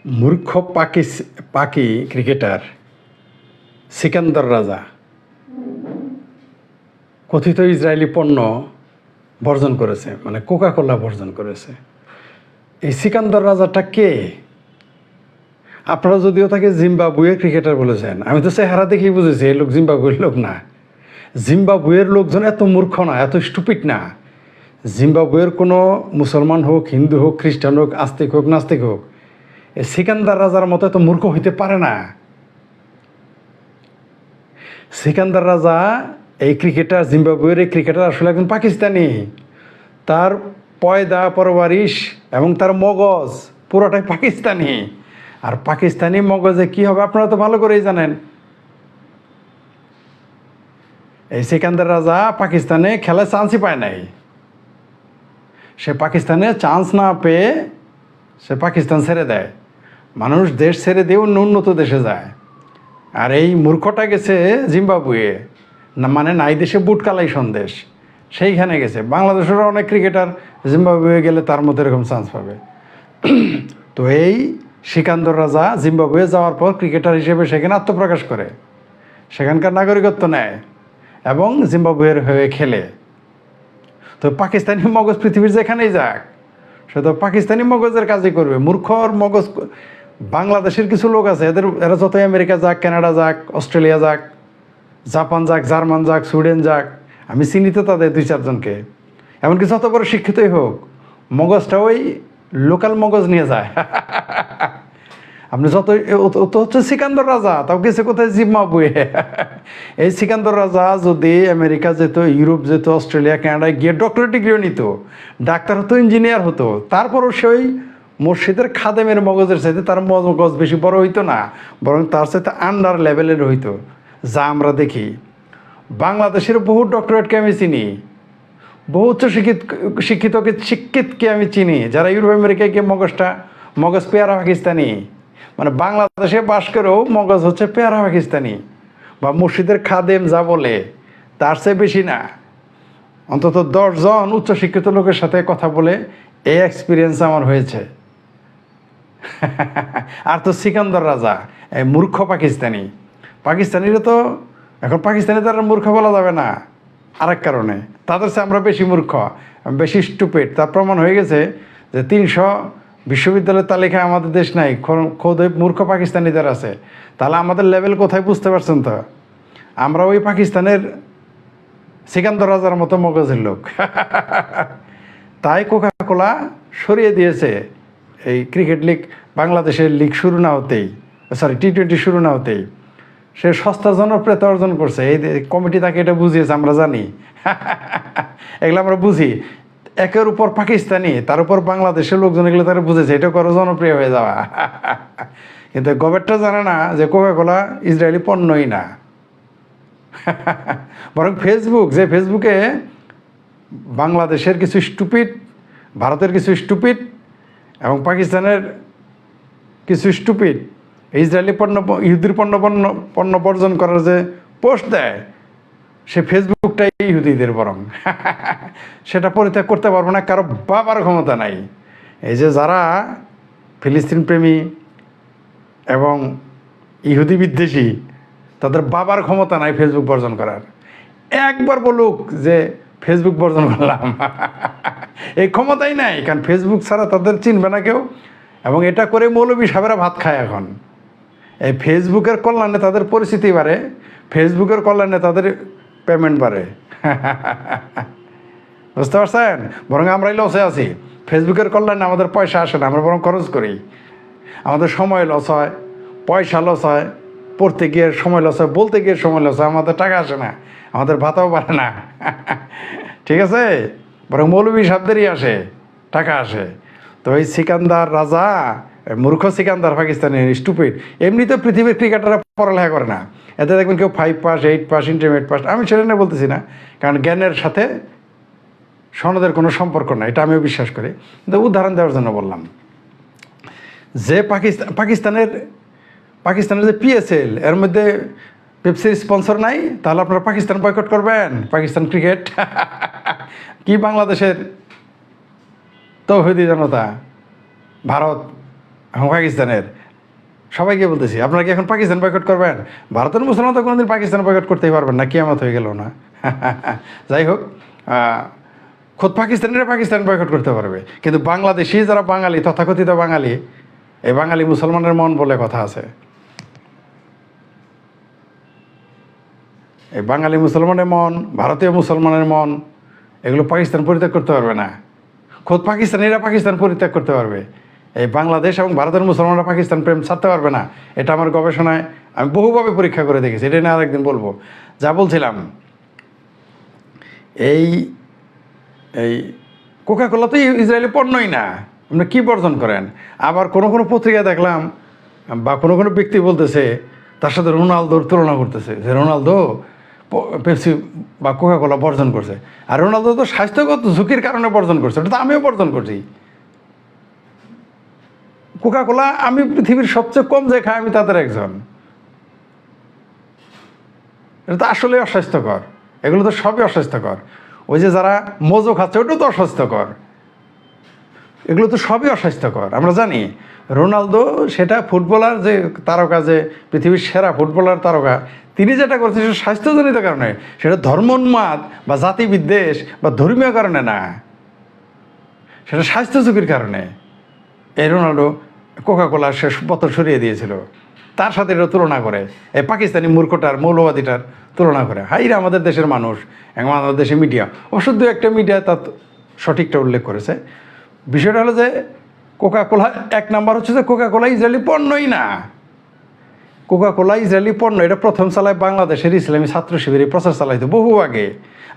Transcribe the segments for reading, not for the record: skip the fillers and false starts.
মূর্খ পাকি ক্রিকেটার সিকান্দর রাজা কথিত ইসরায়েলি পণ্য বর্জন করেছে, মানে কোকা কোলা বর্জন করেছে। এই সিকান্দর রাজাটা কে? আপনারা যদিও তাকে জিম্বাবুয়ে ক্রিকেটার বলেছেন, আমি তো চেহারা দেখেই বুঝেছি এই লোক জিম্বাবুয়ের লোক না। জিম্বাবুয়ের লোকজন এত মূর্খ না, এত স্টুপিড না। জিম্বাবুয়ের কোনো মুসলমান হোক, হিন্দু হোক, খ্রিস্টান হোক, আস্তিক হোক, নাস্তিক হোক, এই সিকান্দার রাজার মতো এত মূর্খ হইতে পারে না। সিকান্দার রাজা এই ক্রিকেটার, জিম্বাবুয়ের এই ক্রিকেটার আসলে একজন পাকিস্তানি। তার পয়দা পরবারিশ এবং তার মগজ পুরোটাই পাকিস্তানি। আর পাকিস্তানি মগজে কি হবে আপনারা তো ভালো করেই জানেন। এই সিকান্দার রাজা পাকিস্তানে খেলার চান্সই পায় নাই। সে পাকিস্তানে চান্স না পেয়ে সে পাকিস্তান ছেড়ে দেয়। মানুষ দেশ ছেড়ে দিয়ে অন্য উন্নত দেশে যায়। আর এই মূর্খটা গেছে জিম্বাবুয়ে, না মানে নাই দেশে বুটকালাই সন্দেশ, সেইখানে গেছে। বাংলাদেশেরও অনেক ক্রিকেটার জিম্বাবুয়ে গেলে তার মধ্যে এরকম চান্স পাবে। তো এই সিকান্দর রাজা জিম্বাবুয়ে যাওয়ার পর ক্রিকেটার হিসেবে সেখানে আত্মপ্রকাশ করে, সেখানকার নাগরিকত্ব নেয় এবং জিম্বাবুয়ের হয়ে খেলে। তো পাকিস্তানি মগজ পৃথিবীর যেখানেই যাক, সে তো পাকিস্তানি মগজের কাজই করবে। মূর্খর মগজ বাংলাদেশের কিছু লোক আছে, এরা যত আমেরিকা যাক, কানাডা যাক, অস্ট্রেলিয়া যাক, জাপান যাক, জার্মান যাক, সুইডেন যাক, আমি চিনি তো তাদের 2-4 জনকে। এমনকি যত বড় শিক্ষিতই হোক, মগজটা ওই লোকাল মগজ নিয়ে যায়। আপনি যত তো হচ্ছে সিকান্দর রাজা, তাও গেছে কোথায়? জিম্বাবুয়ে। এই সিকান্দর রাজা যদি আমেরিকা যেত, ইউরোপ যেত, অস্ট্রেলিয়া, কানাডায় গিয়ে ডক্টরেট ডিগ্রিও নিত, ডাক্তার হতো, ইঞ্জিনিয়ার হতো, তারপরও সেই মসজিদের খাদেমের মগজের চাইতে তার মগজ বেশি বড় হইতো না, বরং তার চাইতে আন্ডার লেভেলের হইতো। যা আমরা দেখি বাংলাদেশের বহু ডক্টরেটকে আমি চিনি, বহু উচ্চ শিক্ষিতকে আমি চিনি, যারা ইউরোপ আমেরিকায় গিয়ে মগজ পেয়ারা পাকিস্তানি। মানে বাংলাদেশে বাস করেও মগজ হচ্ছে পেয়ারা পাকিস্তানি, বা মসজিদের খাদেম যা বলে তার চেয়ে বেশি না। অন্তত 10 জন উচ্চশিক্ষিত লোকের সাথে কথা বলে এই এক্সপিরিয়েন্স আমার হয়েছে। আর তো সিকান্দর রাজা এই মূর্খ পাকিস্তানিরা তো এখন পাকিস্তানি তারা মূর্খ বলা যাবে না আরেক কারণে, তাদের চেয়ে আমরা বেশি মূর্খ, বেশি স্টুপিড। তার প্রমাণ হয়ে গেছে যে 300 বিশ্ববিদ্যালয়ের তালিকায় আমাদের দেশ নাই, খোদ মূর্খ পাকিস্তানিদের আছে। তাহলে আমাদের লেভেল কোথায় বুঝতে পারছেন তো? আমরা ওই পাকিস্তানের সিকান্দর রাজার মতো মগজের লোক। তাই কোকা কোলা সরিয়ে দিয়েছে এই ক্রিকেট লিগ, বাংলাদেশের লিগ শুরু না হতেই, সরি T20 শুরু না হতেই সে সস্তার জনপ্রিয়তা অর্জন করছে। এই কমিটি তাকে এটা বুঝিয়েছে, আমরা জানি। এগুলো আমরা বুঝি। একের উপর পাকিস্তানি, তার উপর বাংলাদেশের লোকজন, এগুলো তারা বুঝেছে এটা করো জনপ্রিয় হয়ে যাওয়া। কিন্তু গভর্নমেন্টটা জানে না যে কোকা কোলা ইসরায়েলি পণ্যই না। বরং ফেসবুকে বাংলাদেশের কিছু স্টুপিড, ভারতের কিছু স্টুপিড এবং পাকিস্তানের কিছু স্টুপিড ইসরায়েলি ইহুদির পণ্য বর্জন করার যে পোস্ট দেয়, সে ফেসবুকটাই ইহুদিদের, বরং সেটা পরিত্যাগ করতে পারবো না, কারো বাবার ক্ষমতা নাই। এই যে যারা ফিলিস্তিন প্রেমী এবং ইহুদি বিদ্বেষী, তাদের বাবার ক্ষমতা নাই ফেসবুক বর্জন করার। একবার বলুক যে ফেসবুক বর্জন করলাম, এই ক্ষমতাই নাই, কারণ ফেসবুক ছাড়া তাদের চিনবে না কেউ। এবং এটা করে মৌলবী সাহেবেরা ভাত খায় এখন। এই ফেসবুকের কল্যাণে তাদের পরিচিতি বাড়ে, ফেসবুকের কল্যাণে তাদের পেমেন্ট বাড়ে। বুঝতে পারছেন? বরং আমরাই লসে আছি। ফেসবুকের কল্যাণে আমাদের পয়সা আসে না, আমরা বরং খরচ করি। আমাদের সময় লস হয়, পয়সা লস হয়, পড়তে গিয়ে সময় লস হয়, বলতে গিয়ে সময় লস হয়, আমাদের টাকা আসে না, আমাদের ভাতাও বাড়ে না। ঠিক আছে? বরং মৌলবী সাহেবদেরই আসে, টাকা আসে। তো এই সিকান্দার রাজা, মূর্খ সিকান্দার পাকিস্তানি স্টুপিড। এমনি তো পৃথিবীর ক্রিকেটাররা পড়ালেখা করে না, এতে দেখবেন কেউ 5 পাস, 8 পাস, ইন্টারমিডিয়েট পাস। আমি সেটা নিয়ে বলতেছি না, কারণ জ্ঞানের সাথে সনদের কোনো সম্পর্ক নাই, এটা আমিও বিশ্বাস করি। কিন্তু উদাহরণ দেওয়ার জন্য বললাম যে পাকিস্তানের যে PSL, এর মধ্যে পেপসির স্পন্সর নাই, তাহলে আপনারা পাকিস্তান বয়কট করবেন? পাকিস্তান ক্রিকেট কি বাংলাদেশের তৌহিদি জনতা, ভারত এখন পাকিস্তানের সবাইকে বলতেছি, আপনারা কি এখন পাকিস্তান বয়কট করবেন? ভারতের মুসলমান তো কোনোদিন পাকিস্তান বয়কট করতেই পারবেন না, কিয়ামত হয়ে গেল না। যাই হোক, খোদ পাকিস্তানিরা পাকিস্তান বয়কট করতে পারবে, কিন্তু বাংলাদেশি যারা বাঙালি, তথাকথিত বাঙালি, এই বাঙালি মুসলমানের মন বলে কথা আছে। এই বাঙালি মুসলমানের মন, ভারতীয় মুসলমানের মন, এগুলো পাকিস্তান পরিত্যাগ করতে পারবে না। খোদ পাকিস্তানিরা পাকিস্তান পরিত্যাগ করতে পারবে, এই বাংলাদেশ এবং ভারতের মুসলমানরা পাকিস্তান প্রেম ছাড়তে পারবে না। এটা আমার গবেষণায় আমি বহুভাবে পরীক্ষা করে দেখেছি, এটা নিয়ে আরেকদিন বলবো। যা বলছিলাম, এই এই কোকাকোলা তো ইসরায়েলি পণ্যই না, আপনি কী বর্জন করেন? আবার কোনো কোনো পত্রিকা দেখলাম বা কোনো কোনো ব্যক্তি বলতেছে, তার সাথে রোনালদোর তুলনা করতেছে, যে রোনালদো পেপসি বা কোকাকোলা বর্জন করছে, আর রোনালদো তো স্বাস্থ্যগত ঝুঁকির কারণে বর্জন করছে, ওটা তো আমিও বর্জন করছি। কোকাকোলা আমি পৃথিবীর সবচেয়ে কম যে খাই, আমি তাদের একজন। এটা তো আসলে অস্বাস্থ্যকর, এগুলো তো সবই অস্বাস্থ্যকর। ওই যে যারা মজো খাচ্ছে, ওটাও তো অস্বাস্থ্যকর, এগুলো তো সবই অস্বাস্থ্যকর। আমরা জানি রোনালদো সেটা ফুটবলার, যে তারকা, যে পৃথিবীর সেরা ফুটবলার তারকা, তিনি যেটা করছেন সেটা স্বাস্থ্যজনিত কারণে, সেটা ধর্মোন্মাদ বা জাতিবিদ্বেষ বা ধর্মীয় কারণে না, সেটা স্বাস্থ্য ঝুঁকির কারণে। এই রোনালদো কোকাকোলা শেষ বোতল সরিয়ে দিয়েছিল, তার সাথে এটা তুলনা করে, এই পাকিস্তানি মূর্খটার, মৌলবাদীটার তুলনা করে। হাইরা আমাদের দেশের মানুষ এবং আমাদের দেশের মিডিয়া, অবশ্য দু একটা মিডিয়া তার সঠিকটা উল্লেখ করেছে। বিষয়টা হলো যে কোকাকোলা এক নাম্বার হচ্ছে যে কোকাকোলা ইসরায়েলি পণ্যই না। কোকাকোলা ইসরায়েলি পণ্য, এটা প্রথম চালায় বাংলাদেশের ইসলামী ছাত্র শিবিরে প্রচার চালাইতো বহু আগে।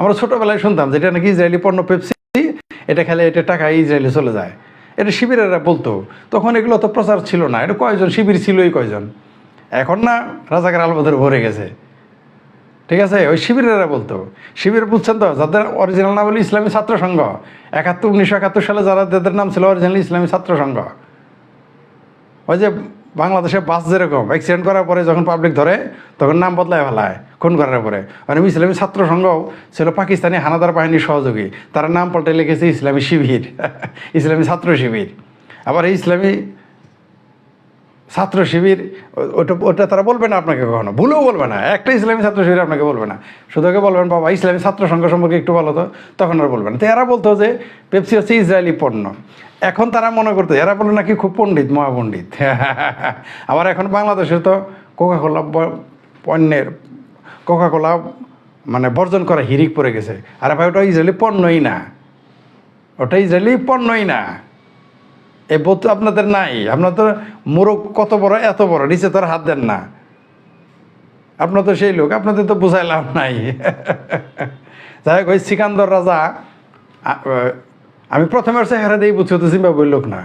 আমরা ছোটোবেলায় শুনতাম যে এটা নাকি ইসরায়েলি পণ্য, পেপসি, এটা খেলে এটা টাকা ইসরায়েলে চলে যায়, এটা শিবিরেরা বলতো। তখন এগুলো তো প্রচার ছিল না, এটা কয়জন শিবির ছিলই কয়জন, এখন না রাজাকার আলবদর ভরে গেছে। ঠিক আছে, ওই শিবিরেরা বলতো। শিবির বুঝছেন তো, যাদের অরিজিনাল নাম হলো ইসলামী ছাত্র সংঘ, 1971 সালে যারা, যাদের নাম ছিল অরিজিনাল ইসলামী ছাত্র সংঘ। ওই যে বাংলাদেশে বাস যেরকম অ্যাক্সিডেন্ট করার পরে যখন পাবলিক ধরে, তখন নাম বদলায় ফেলায় খুন করার পরে, মানে ইসলামী ছাত্র সংঘও ছিল পাকিস্তানি হানাদার বাহিনীর সহযোগী, তারা নাম পাল্টে লিখেছে ইসলামী শিবির, ইসলামী ছাত্র শিবির। আবার এই ইসলামী ছাত্র শিবির, ওটা তারা বলবে না আপনাকে, কখনো ভুলেও বলবে না, একটা ইসলামী ছাত্র শিবির আপনাকে বলবে না, শুধু বলবেন বাবা ইসলামী ছাত্র সংঘ সম্পর্কে একটু বলো তো, তখন আর বলবেন। তো এরা বলতো যে পেপসি হচ্ছে ইসরায়েলি পণ্য। এখন তারা মনে করতো, এরা বলে নাকি খুব পণ্ডিত, মহাপণ্ডিত। আবার এখন বাংলাদেশে তো কোকাকোলা পণ্যের, কোকাকোলা মানে বর্জন করা হিরিক পড়ে গেছে। আর ভাই ওটা ইসরায়েলি পণ্যই না, ওটা ইসরায়েলি পণ্যই না। এই বোধ আপনাদের নাই, আপনাদের মোরগ কত বড়, এত বড়, নিচে তোর হাত দেন না, আপনার তো সেই লোক, আপনাদের তো বোঝাই লাভ নাই। যাই হোক, ওই সিকান্দর রাজা, আমি প্রথমে চেহারা দিয়ে বুঝছি তো জিম্বাবুয়ের লোক না,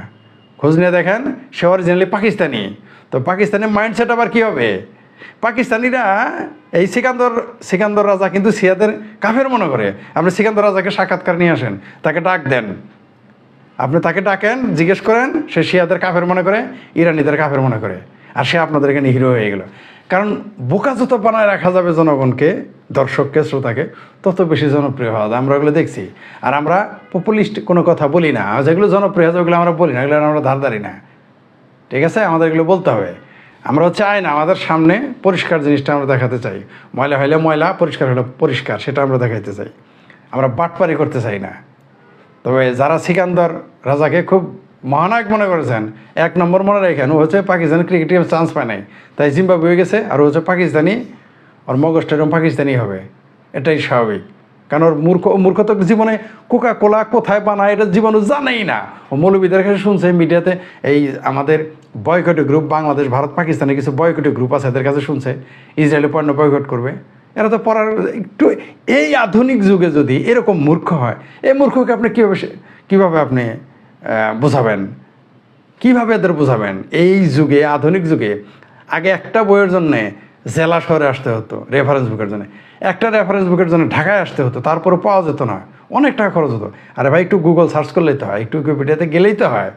খোঁজ নিয়ে দেখেন সে অরিজিনালি পাকিস্তানি। তো পাকিস্তানের মাইন্ডসেট আবার কী হবে, পাকিস্তানিরা এই সিকান্দর রাজা কিন্তু সিয়াদের কাফের মনে করে। আপনি সিকান্দর রাজাকে সাক্ষাৎকার নিয়ে আসেন, তাকে ডাক দেন, আপনি তাকে ডাকেন, জিজ্ঞেস করেন, সে শিয়াদের কাফের মনে করে, ইরানিদের কাফের মনে করে, আর সে আপনাদের এখানে হিরো হয়ে গেল। কারণ বোকা যত বানায় রাখা যাবে জনগণকে, দর্শককে, শ্রোতাকে, তত বেশি জনপ্রিয় হওয়া যায়। আমরা ওগুলো দেখছি। আর আমরা পপুলিস্ট কোনো কথা বলি না, যেগুলো জনপ্রিয় আছে ওগুলো আমরা বলি না, এগুলো আমরা ধারধারি না। ঠিক আছে, আমাদের এগুলো বলতে হবে। আমরা চাই না আমাদের সামনে পরিষ্কার জিনিসটা আমরা দেখাতে চাই, ময়লা হইলে ময়লা, পরিষ্কার হলে পরিষ্কার, সেটা আমরা দেখাইতে চাই। আমরা বাটপারি করতে চাই না। তবে যারা সিকান্দর রাজাকে খুব মহানায়ক মনে করেছেন, এক নম্বর মনে রাখেন, ও হচ্ছে পাকিস্তানি ক্রিকেটে চান্স পায় নাই, তাই জিম্বাবুয়ে গেছে, আর ও হচ্ছে পাকিস্তানি, ওর মগজটা এরকম পাকিস্তানি হবে, এটাই স্বাভাবিক। কারণ ওর মূর্খ তো জীবনে কোকাকোলা কোথায় বানায় এটা জীবনে জানেই না। ও মৌলবীদের কাছে শুনছে, মিডিয়াতে এই আমাদের বয়কটের গ্রুপ, বাংলাদেশ, ভারত, পাকিস্তানে কিছু বয়কটের গ্রুপ আছে, এদের কাছে শুনছে ইসরায়েলের পণ্য বয়কট করবে। এরা তো পড়ার একটু, এই আধুনিক যুগে যদি এরকম মূর্খ হয়, এই মূর্খকে আপনি কীভাবে আপনি বোঝাবেন, কীভাবে এদের বোঝাবেন? এই যুগে, আধুনিক যুগে, আগে একটা বইয়ের জন্যে জেলা শহরে আসতে হতো, রেফারেন্স বুকের জন্য, একটা রেফারেন্স বুকের জন্য ঢাকায় আসতে হতো, তারপরে পাওয়া যেত না, অনেক টাকা খরচ হতো। আরে ভাই একটু গুগল সার্চ করলেই তো হয়, একটু উইকিপিডিয়াতে গেলেই তো হয়।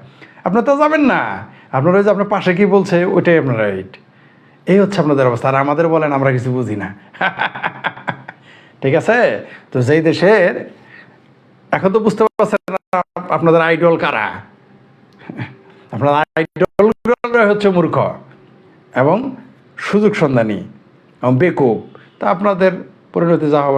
আপনার তো যাবেন না, আপনার ওই যে আপনার পাশে কী বলছে ওইটাই আপনার রাইট। এই হচ্ছে আপনাদের অবস্থা। আর আমাদের বলেন আমরা কিছু বুঝি না। ঠিক আছে, তো যেই দেশের, এখন তো বুঝতে পারছেন আপনাদের আইডল কারা, আপনার আইডল এরাই হচ্ছে মূর্খ এবং সুযোগ সন্ধানী এবং বেকুব। তা আপনাদের পরিণতি যা হওয়ার